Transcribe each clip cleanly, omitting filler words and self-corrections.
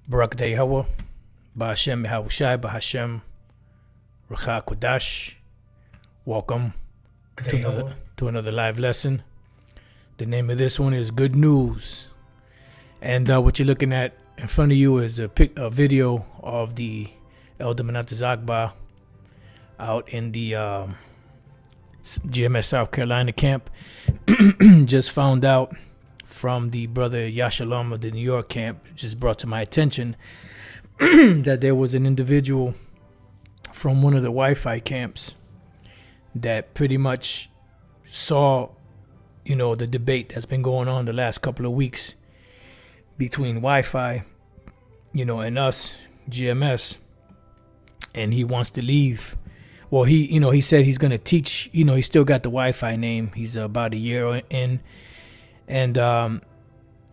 Barak Hawa, Ba'Hashem Yahushai, Ba'Hashem Rucha Kodash. Welcome to another live lesson. The name of this one is Good News. And what you're looking at in front of you is a video of the Elder Menata Zagba out in the GMS South Carolina camp. Just found out from the brother Yashalom of the New York camp, just brought to my attention that there was an individual from one of the Wi-Fi camps that pretty much saw, the debate that's been going on the last couple of weeks between Wi-Fi, and us, GMS, and he wants to leave. Well, he said he's going to teach, he still got the Wi-Fi name. He's about a year in. And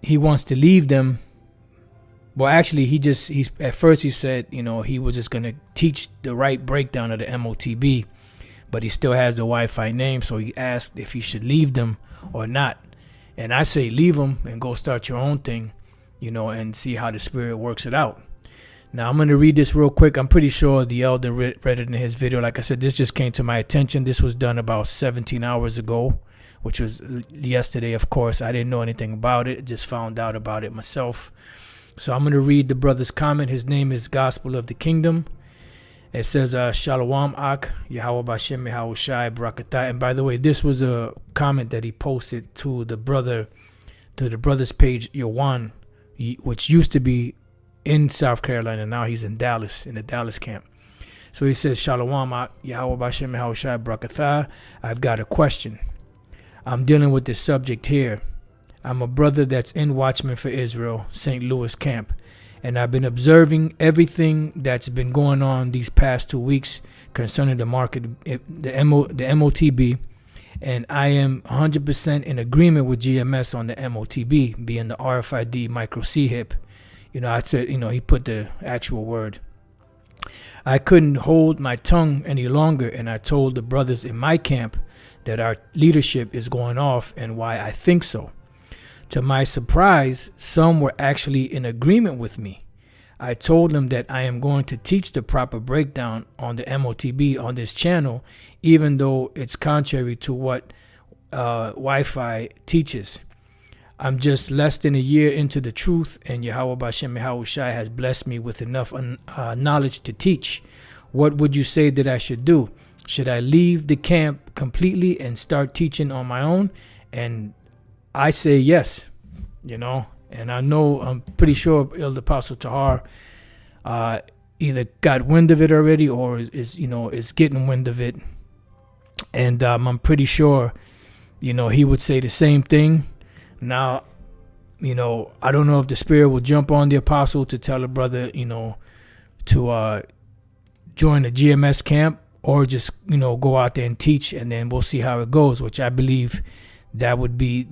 he wants to leave them. Well, actually, at first he said, he was just going to teach the right breakdown of the MotB, but he still has the Wi-Fi name. So he asked if he should leave them or not. And I say leave them and go start your own thing, and see how the Spirit works it out. Now, I'm going to read this real quick. I'm pretty sure the elder read it in his video. Like I said, this just came to my attention. This was done about 17 hours ago, which was yesterday, of course. I didn't know anything about it. Just found out about it myself. So I'm going to read the brother's comment. His name is Gospel of the Kingdom. It says, Shalom Ak, Yahweh B'Shem Yahushai Barakatah. And by the way, this was a comment that he posted to the brother's page, Yowan, which used to be in South Carolina. Now he's in Dallas, in the Dallas camp. So he says, Shalom Ak, Yahweh B'Shem Yahushai Barakatah. I've got a question. I'm dealing with this subject here. I'm a brother that's in Watchman for Israel, St. Louis camp, and I've been observing everything that's been going on these past 2 weeks concerning the market, the MotB, and I am 100% in agreement with GMS on the MotB being the RFID micro C-hip. I said, he put the actual word. I couldn't hold my tongue any longer, and I told the brothers in my camp that our leadership is going off and why I think so. To my surprise, some were actually in agreement with me. I told them that I am going to teach the proper breakdown on the MotB on this channel, even though it's contrary to what Wi-Fi teaches. I'm just less than a year into the truth, and Yahweh B'Shem Yahushai has blessed me with enough knowledge to teach. What would you say that I should do? Should I leave the camp completely and start teaching on my own? And I say yes, and I'm pretty sure Elder Apostle Tahar either got wind of it already or is getting wind of it. And I'm pretty sure, he would say the same thing. Now, I don't know if the Spirit will jump on the apostle to tell a brother, to join the GMS camp, or just, go out there and teach, and then we'll see how it goes, which I believe that would be,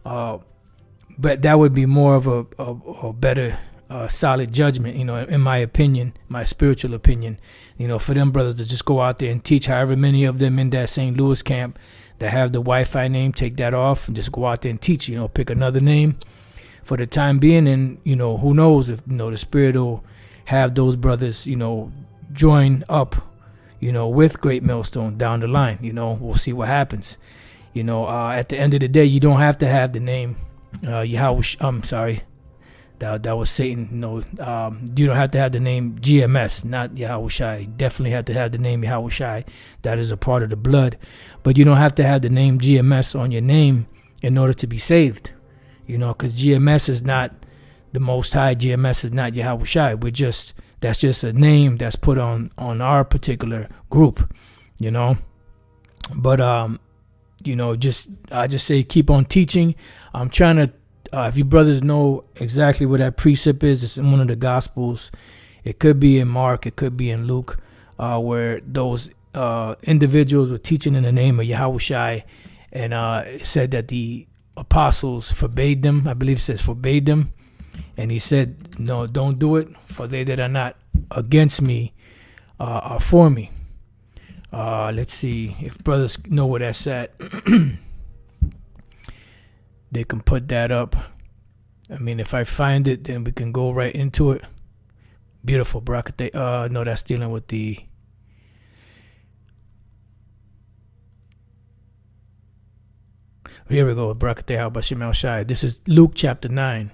but that would be more of a better, solid judgment, in my opinion, my spiritual opinion, for them brothers to just go out there and teach. However many of them in that St. Louis camp that have the Wi-Fi name, take that off and just go out there and teach, pick another name for the time being. And, who knows if, the Spirit will have those brothers, join up, with Great Millstone down the line. We'll see what happens. At the end of the day, you don't have to have the name I'm sorry, that was Satan. You don't have to have the name GMS, not Yahushai. Definitely have to have the name Yahushai. That is a part of the blood. But you don't have to have the name GMS on your name in order to be saved. Because GMS is not the Most High. GMS is not Yahushai. That's just a name that's put on our particular group, But I just say keep on teaching. I'm trying to, if you brothers know exactly what that precept is, it's in one of the Gospels. It could be in Mark, it could be in Luke, where those individuals were teaching in the name of Yahushai, and it said that the apostles forbade them. I believe it says forbade them. And he said, no, don't do it, for they that are not against me are for me. Let's see if brothers know where that's at. They can put that up. I mean, if I find it, then we can go right into it. Beautiful, Barakate. No, that's dealing with the. Here we go. Barakate Habashim El Shai. This is Luke chapter 9.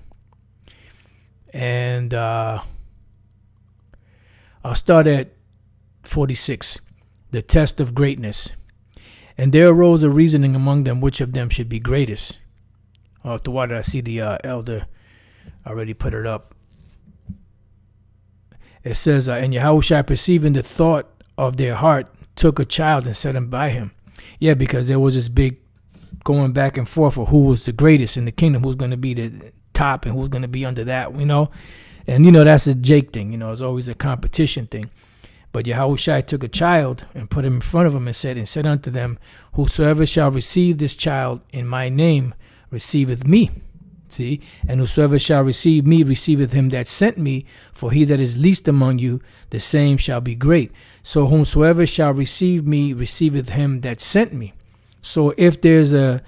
And I'll start at 46. The test of greatness. And there arose a reasoning among them which of them should be greatest. To what I see the elder already put it up. It says, and Yahushua, perceiving the thought of their heart, took a child and set him by him. Yeah, because there was this big going back and forth of who was the greatest in the kingdom, who's going to be the top and who's going to be under that, you know. And, you know, that's a Jake thing, you know, it's always a competition thing. But Yahushua took a child and put him in front of him and said unto them, whosoever shall receive this child in my name receiveth me. See, and whosoever shall receive me receiveth him that sent me, for he that is least among you, the same shall be great. So whomsoever shall receive me receiveth him that sent me. So if there's if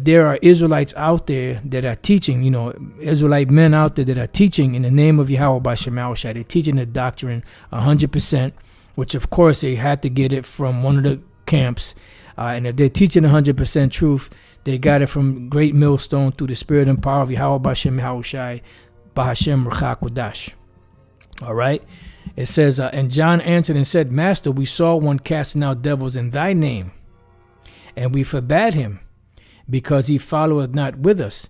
there are Israelites out there that are teaching, you know, Israelite men out there that are teaching in the name of Yahweh B'Shem Yahushua, they're teaching the doctrine 100%, which of course they had to get it from one of the camps. And if they're teaching 100% truth, they got it from Great Millstone through the spirit and power of Yahweh B'Shem Yahushua, B'Hashem Ruach HaKodash. All right. It says, and John answered and said, Master, we saw one casting out devils in thy name, and we forbade him, because he followeth not with us.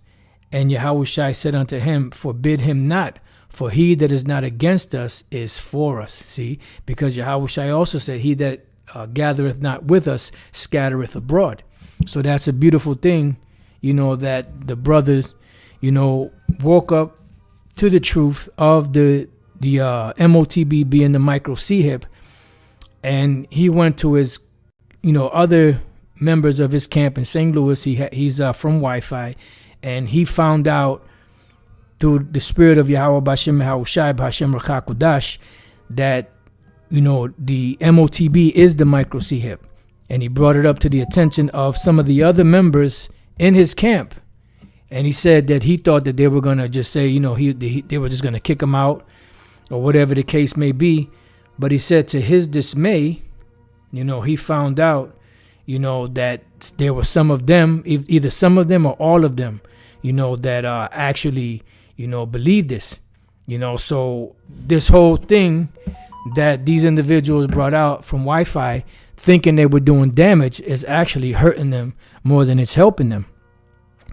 And Yahushua said unto him, forbid him not, for he that is not against us is for us. See, because Yahushua also said, he that gathereth not with us scattereth abroad. So that's a beautiful thing, you know, that the brothers, you know, woke up to the truth of the MotB being the micro C-hip, and he went to his, you know, other members of his camp in St. Louis. He's from Wi-Fi, and he found out through the spirit of Yahweh B'Shem Yahushua B'Hashem Ruach HaKodash that, you know, the MotB is the micro C-hip. And he brought it up to the attention of some of the other members in his camp. And he said that he thought that they were going to just say, you know, they were just going to kick him out or whatever the case may be. But he said to his dismay, you know, he found out, you know, that there were some of them, either some of them or all of them, you know, that actually, you know, believed this. You know, so this whole thing that these individuals brought out from Wi-Fi, thinking they were doing damage, is actually hurting them more than it's helping them,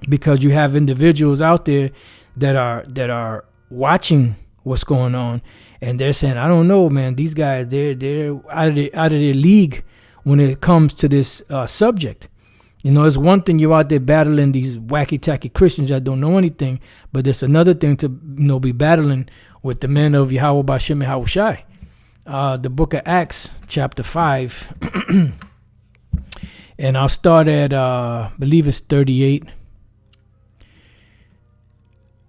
because you have individuals out there that are watching what's going on, and they're saying, I don't know, man, these guys, they're out of their league when it comes to this subject. You know, it's one thing you're out there battling these wacky tacky Christians that don't know anything, but it's another thing to, you know, be battling with the men of Yahweh B'Shem Yahushua. The book of Acts, chapter 5, and I'll start at, believe it's 38.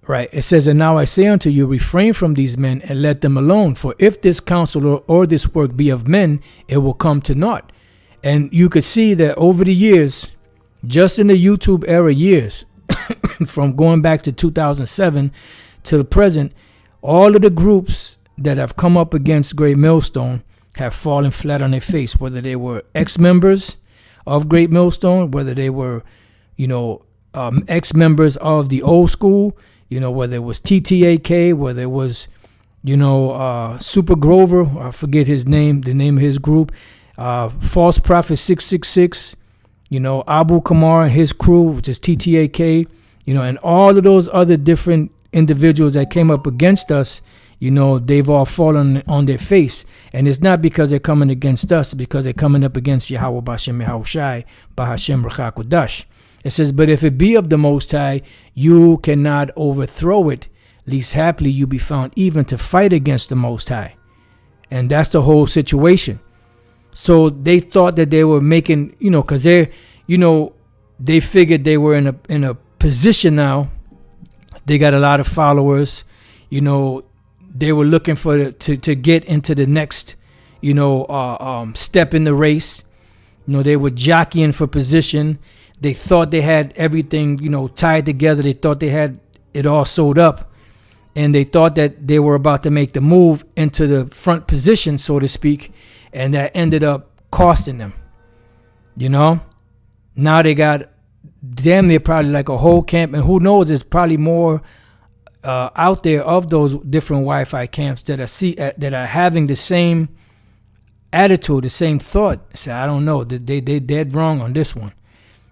Right, it says, and now I say unto you, refrain from these men and let them alone. For if this counsel or this work be of men, it will come to naught. And you could see that over the years, just in the YouTube era years, from going back to 2007 to the present, all of the groups that have come up against Great Millstone have fallen flat on their face, whether they were ex-members of Great Millstone, whether they were, you know, ex-members of the old school, you know, whether it was TTAK, whether it was, you know, Super Grover, I forget his name, the name of his group, False Prophet 666, you know, Abu Kamar and his crew, which is TTAK, you know, and all of those other different individuals that came up against us, you know, they've all fallen on their face. And it's not because they're coming against us, because they're coming up against Yahweh B'Shem Yahushua B'Hashem Ruach HaKodash. It says, but if it be of the Most High, you cannot overthrow it, least haply you be found even to fight against the Most High. And that's the whole situation. So they thought that they were making, you know, because they're, you know, they figured they were in a position now. They got a lot of followers, you know. They were looking for to get into the next, step in the race. They were jockeying for position. They thought they had everything, tied together. They thought they had it all sewed up. And they thought that they were about to make the move into the front position, so to speak. And that ended up costing them. Now they got damn near probably like a whole camp. And who knows, there's probably more out there of those different Wi-Fi camps that are having the same attitude, the same thought. So I don't know. They dead wrong on this one.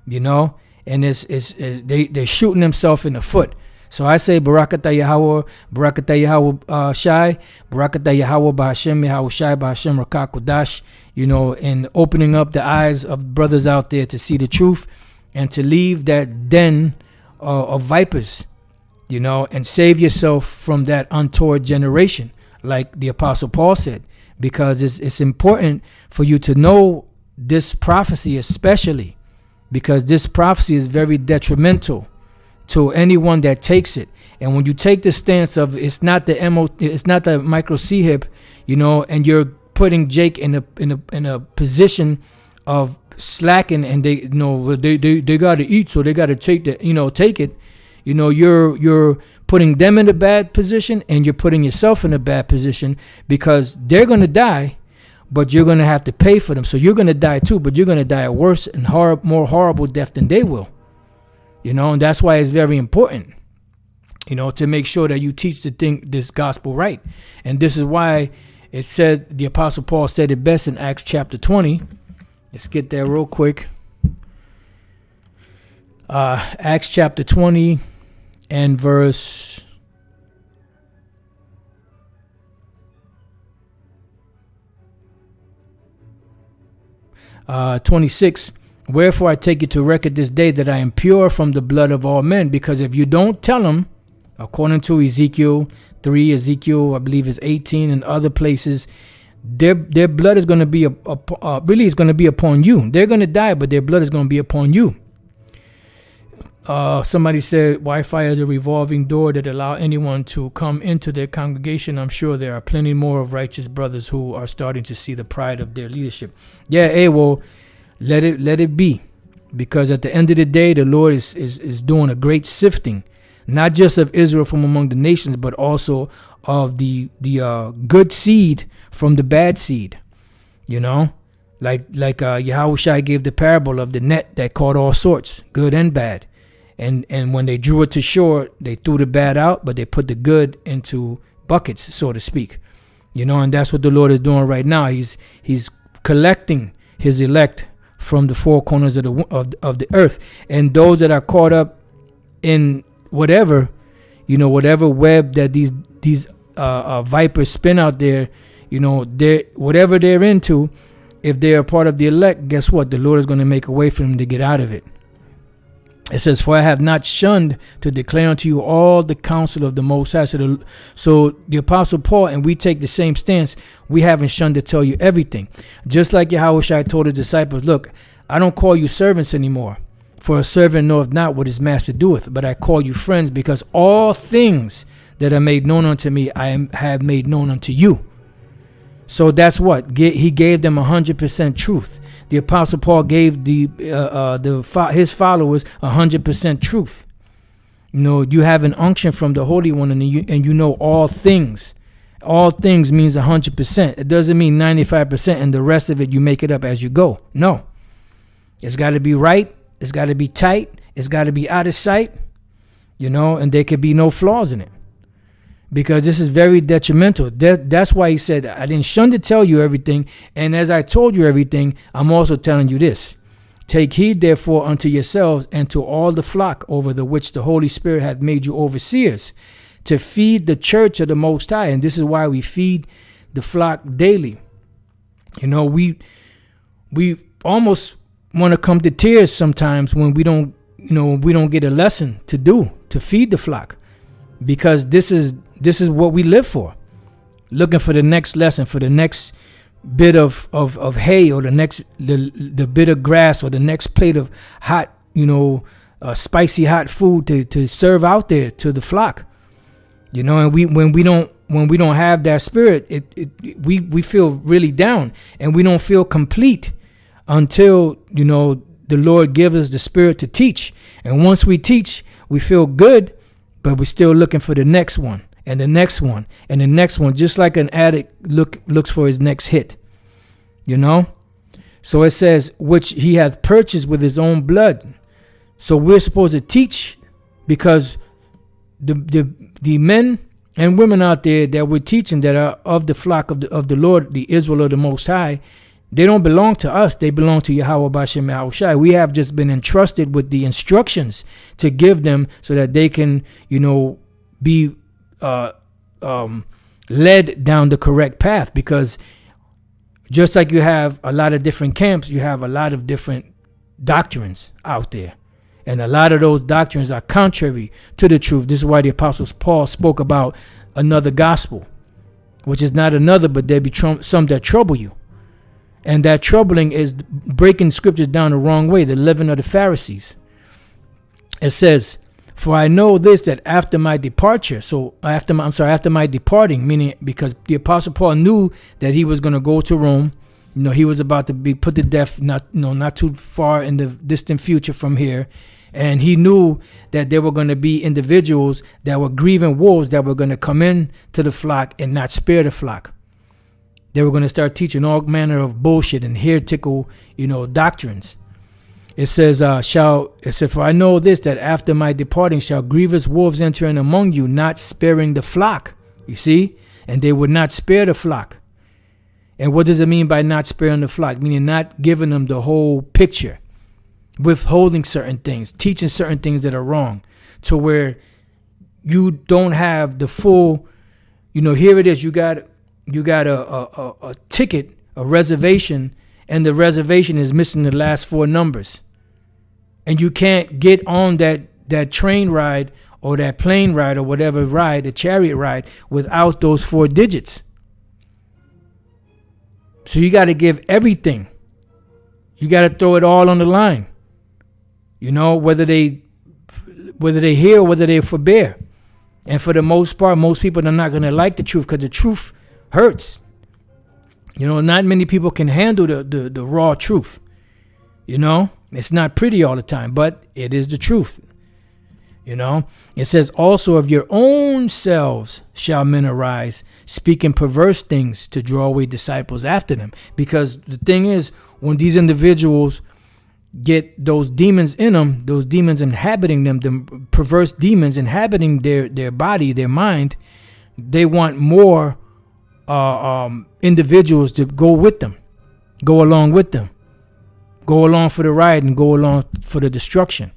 And they're shooting themselves in the foot. So I say Barakatah Yahweh, Barakatah Yahweh Shai, Barakatah Yahweh Ba'Hashem Yahweh Shai Ba'Hashem Rakah Kodash, and opening up the eyes of brothers out there to see the truth and to leave that den of vipers, and save yourself from that untoward generation, like the Apostle Paul said, because it's important for you to know this prophecy, especially because this prophecy is very detrimental to anyone that takes it. And when you take the stance of it's not the micro C hip, and you're putting Jake in a position of slacking, and they got to eat, so they got to take it. You're putting them in a bad position, and you're putting yourself in a bad position, because they're going to die, but you're going to have to pay for them. So you're going to die too, but you're going to die a worse and more horrible death than they will. And that's why it's very important, to make sure that you teach this gospel right. And this is why it said, the Apostle Paul said it best in Acts chapter 20. Let's get there real quick. Acts chapter 20 and verse 26. Wherefore I take it to record this day that I am pure from the blood of all men. Because if you don't tell them, according to Ezekiel 3, Ezekiel, I believe is 18, and other places, their blood is going to be really is going to be upon you. They're going to die, but their blood is going to be upon you. Somebody said Wi-Fi is a revolving door that allow anyone to come into their congregation. I'm sure there are plenty more of righteous brothers who are starting to see the pride of their leadership. Yeah, well, let it be, because at the end of the day, the Lord is doing a great sifting, not just of Israel from among the nations, but also of the good seed from the bad seed. Like Yahushua gave the parable of the net that caught all sorts, good and bad. And when they drew it to shore, they threw the bad out, but they put the good into buckets, so to speak. And that's what the Lord is doing right now. He's collecting his elect from the four corners of the earth, and those that are caught up in whatever web that these vipers spin out there, whatever they're into, if they're a part of the elect, guess what? The Lord is going to make a way for them to get out of it. It says, for I have not shunned to declare unto you all the counsel of the Most High. So the Apostle Paul, and we take the same stance, we haven't shunned to tell you everything. Just like Yahushua told his disciples, look, I don't call you servants anymore, for a servant knoweth not what his master doeth, but I call you friends, because all things that are made known unto me, I have made known unto you. So that's what he gave them 100% truth. The Apostle Paul gave his followers 100% truth. You have an unction from the Holy One, and you know all things. All things means 100%. It doesn't mean 95%, and the rest of it you make it up as you go. No, it's got to be right. It's got to be tight. It's got to be out of sight. And there could be no flaws in it. Because this is very detrimental. That's why he said, I didn't shun to tell you everything. And as I told you everything, I'm also telling you this. Take heed, therefore, unto yourselves and to all the flock over the which the Holy Spirit hath made you overseers, to feed the church of the Most High. And this is why we feed the flock daily. We almost want to come to tears sometimes when we don't get a lesson to feed the flock. Because this is what we live for, looking for the next lesson, for the next bit of hay, or the bit of grass, or the next plate of hot, spicy hot food to serve out there to the flock. And when we don't when we don't have that spirit, we feel really down, and we don't feel complete until, the Lord gives us the spirit to teach. And once we teach, we feel good, but we're still looking for the next one and the next one and the next one, just like an addict looks for his next hit, So it says, which he hath purchased with his own blood. So we're supposed to teach, because the men and women out there that we're teaching, that are of the flock of the Lord, the Israel of the Most High, they don't belong to us. They belong to Yahweh Bashem Yahushai. We have just been entrusted with the instructions to give them, so that they can, be led down the correct path. Because just like you have a lot of different camps, you have a lot of different doctrines out there. And a lot of those doctrines are contrary to the truth. This is why the Apostle Paul spoke about another gospel, which is not another, but there be some that trouble you. And that troubling is breaking scriptures down the wrong way, the leaven of the Pharisees. It says, for I know this, that after my departure, after my departing, meaning because the Apostle Paul knew that he was going to go to Rome. He was about to be put to death, not too far in the distant future from here. And he knew that there were going to be individuals that were grieving wolves that were going to come in to the flock and not spare the flock. They were going to start teaching all manner of bullshit and heretical, doctrines. It says, for I know this, that after my departing shall grievous wolves enter in among you, not sparing the flock. You see? And they would not spare the flock. And what does it mean by not sparing the flock? Meaning not giving them the whole picture, withholding certain things, teaching certain things that are wrong, to where you don't have the full, here it is, you got a ticket, a reservation, and the reservation is missing the last four numbers. And you can't get on that train ride or that plane ride or whatever ride, the chariot ride, without those 4 digits. So you got to give everything. You got to throw it all on the line. Whether they hear or whether they forbear. And for the most part, most people are not going to like the truth, because the truth hurts. Not many people can handle the raw truth. It's not pretty all the time, but it is the truth. It says, also of your own selves shall men arise, speaking perverse things to draw away disciples after them. Because the thing is, when these individuals get those demons in them, those demons inhabiting them, the perverse demons inhabiting their body, their mind, they want more individuals to go with them, go along with them, go along for the ride and go along for the destruction.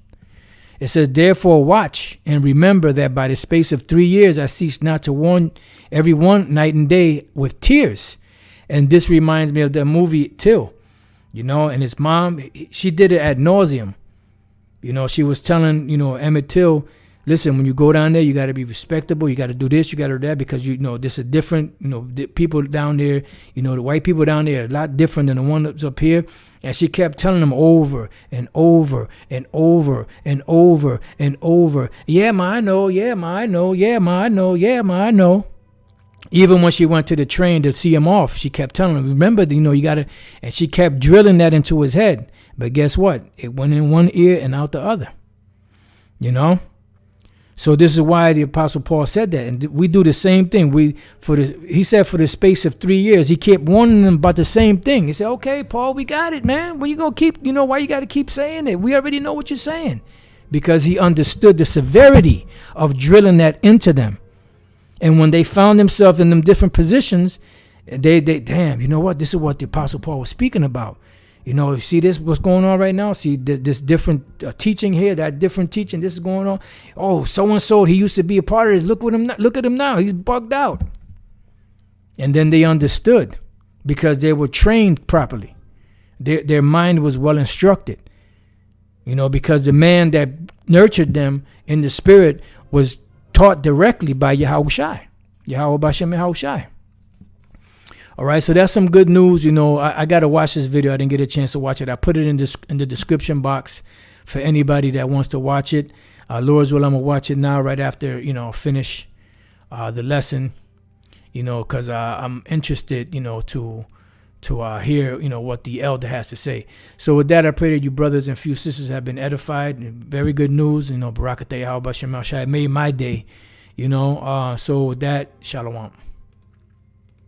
It says, therefore watch and remember that by the space of 3 years I cease not to warn everyone night and day with tears. And this reminds me of the movie Till, and his mom, she did it ad nauseum. She was telling, Emmett Till, listen, when you go down there, you got to be respectable. You got to do this, you got to do that, because, this is different. The people down there, the white people down there are a lot different than the one that's up here. And she kept telling them over and over and over and over and over. Yeah, ma, I know. Yeah, ma, I know. Yeah, ma, I know. Yeah, ma, I know. Even when she went to the train to see him off, she kept telling him, remember, you got to, and she kept drilling that into his head. But guess what? It went in one ear and out the other. So this is why the Apostle Paul said that. And we do the same thing. He said for the space of 3 years, he kept warning them about the same thing. He said, okay, Paul, we got it, man. When you going to keep, why you got to keep saying it? We already know what you're saying. Because he understood the severity of drilling that into them. And when they found themselves in them different positions, they damn, you know what? This is what the Apostle Paul was speaking about. See this, what's going on right now? See this different teaching here, that different teaching, this is going on. Oh, so-and-so, he used to be a part of this. Look at him now. He's bugged out. And then they understood, because they were trained properly. Their mind was well instructed. Because the man that nurtured them in the spirit was taught directly by Yahushai, Yahweh Bashem Yahushai. All right, so that's some good news. I got to watch this video. I didn't get a chance to watch it. I put it in the description box for anybody that wants to watch it. Lord's will, I'm going to watch it now right after, finish the lesson. because I'm interested, to hear, what the elder has to say. So with that, I pray that you brothers and few sisters have been edified. Very good news, Barakatah Yahweh B'Shem El Shai made my day, so with that, shalom.